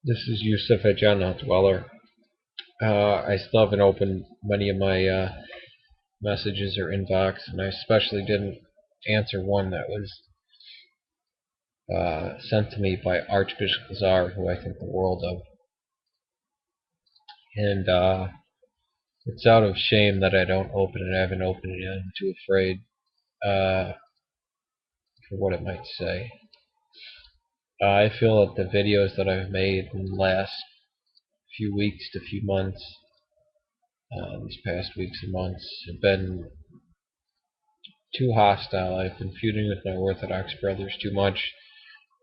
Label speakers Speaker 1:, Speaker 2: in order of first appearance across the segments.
Speaker 1: This is Yusuf at JohnTheHutDweller. I still haven't opened many of my messages or inbox, and I especially didn't answer one that was sent to me by Archbishop Lazar, who I think the world of. And it's out of shame that I don't open it. I haven't opened it yet. I'm too afraid for what it might say. I feel that the videos that I've made in the last few weeks to few months, these past weeks and months, have been too hostile. I've been feuding with my Orthodox brothers too much.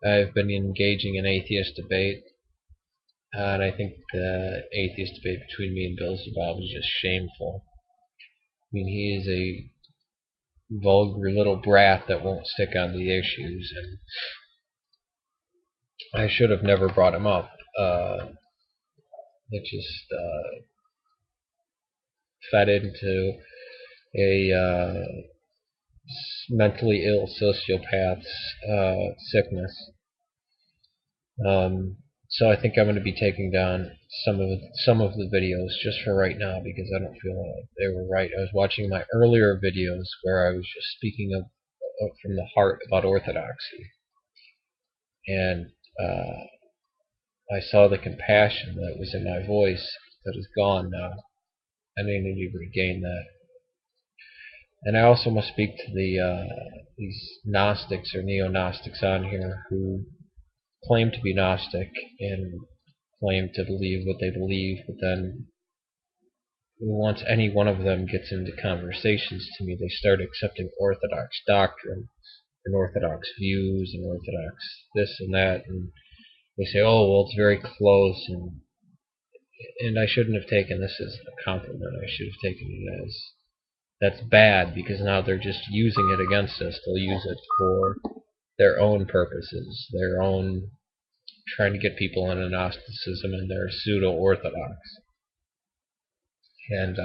Speaker 1: I've been engaging in atheist debate, and I think the atheist debate between me and Bill Zabal was just shameful. I mean, he is a vulgar little brat that won't stick on the issues, and I should have never brought him up. It just fed into a mentally ill sociopath's sickness. So I think I'm going to be taking down some of the videos just for right now, because I don't feel like they were right. I was watching my earlier videos where I was just speaking of from the heart about orthodoxy, and I saw the compassion that was in my voice that is gone now. I need to regain that. And I also must speak to these Gnostics or neo-Gnostics on here who claim to be Gnostic and claim to believe what they believe, but then once any one of them gets into conversations to me, they start accepting Orthodox doctrine and Orthodox views and Orthodox this and that, and they say, oh, well, it's very close, and I shouldn't have taken this as a compliment. I should have taken it as, that's bad, because now they're just using it against us. They'll use it for their own purposes, their own trying to get people into Gnosticism, and they're pseudo-Orthodox. And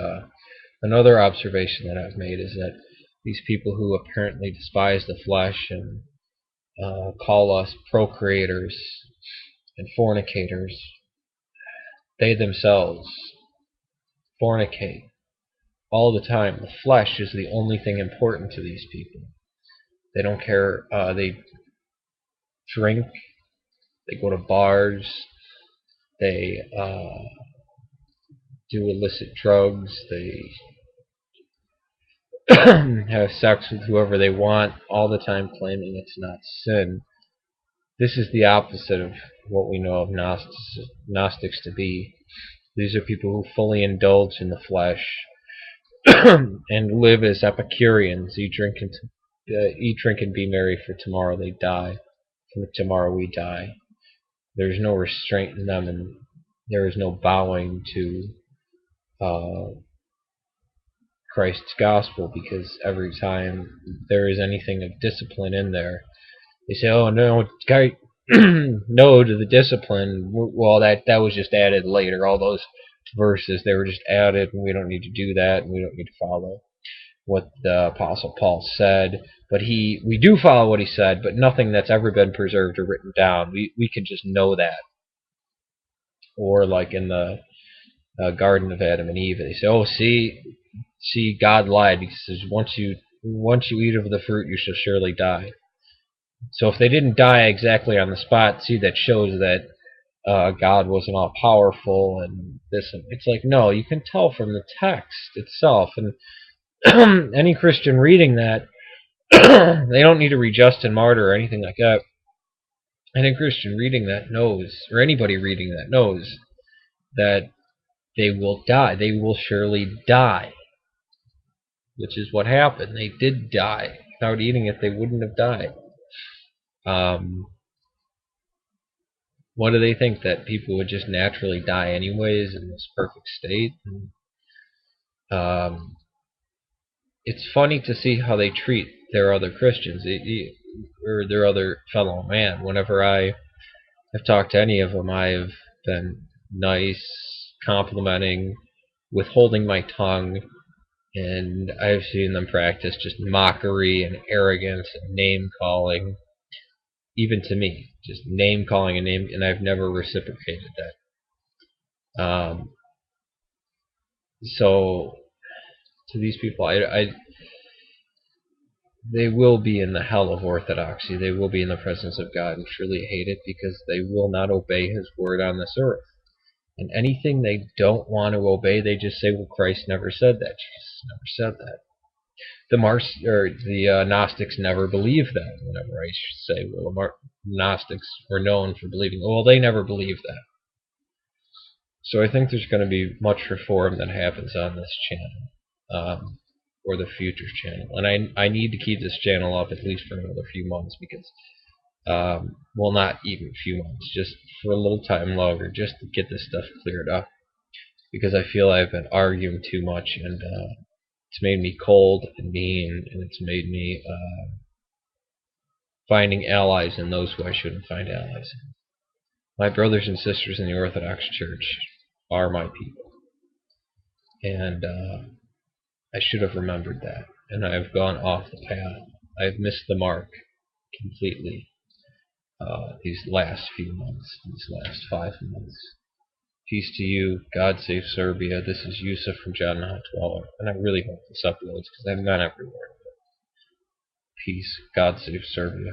Speaker 1: another observation that I've made is that these people who apparently despise the flesh and call us procreators and fornicators, they themselves fornicate all the time. The flesh is the only thing important to these people. They don't care. They drink. They go to bars. They do illicit drugs. They have sex with whoever they want, all the time claiming it's not sin. This is the opposite of what we know of Gnostics to be. These are people who fully indulge in the flesh and live as Epicureans. Eat, drink, and be merry, for tomorrow they die. For tomorrow we die. There's no restraint in them, and there is no bowing to Christ's gospel, because every time there is anything of discipline in there, they say, oh, no, guy, no to the discipline. Well, that was just added later. All those verses, they were just added, and we don't need to do that, and we don't need to follow what the Apostle Paul said. But we do follow what he said, but nothing that's ever been preserved or written down. We can just know that. Or like in the Garden of Adam and Eve, they say, oh, see, God lied, because once you eat of the fruit, you shall surely die. So if they didn't die exactly on the spot, see, that shows that God wasn't all powerful and this. And it's like, no, you can tell from the text itself. And any Christian reading that, they don't need to read Justin Martyr or anything like that. Any Christian reading that knows, or anybody reading that knows, that they will die. They will surely die. Which is what happened. They did die. Without eating it, they wouldn't have died. What do they think? That people would just naturally die anyways in this perfect state? It's funny to see how they treat their other Christians, or their other fellow man. Whenever I have talked to any of them, I have been nice, complimenting, withholding my tongue, and I've seen them practice just mockery and arrogance and name-calling. even to me, just name calling a name, and I've never reciprocated that. So to these people, they will be in the hell of orthodoxy. They will be in the presence of God and truly hate it because they will not obey His word on this earth. And anything they don't want to obey, they just say, well, Christ never said that. Jesus never said that. The Gnostics never believed that. Whenever I say, well, the Gnostics were known for believing, well, they never believed that. So I think there's going to be much reform that happens on this channel, or the Futures channel. And I need to keep this channel up at least for another few months because, well, not even a few months, just for a little time longer, just to get this stuff cleared up. Because I feel I've been arguing too much, and it's made me cold and mean, and it's made me finding allies in those who I shouldn't find allies in. My brothers and sisters in the Orthodox Church are my people. And I should have remembered that. And I've gone off the path. I've missed the mark completely these last few months, these last 5 months. Peace to you. God save Serbia. This is Yusuf from JohnTheHutDweller. And I really hope this uploads because I've gone everywhere. Peace. God save Serbia.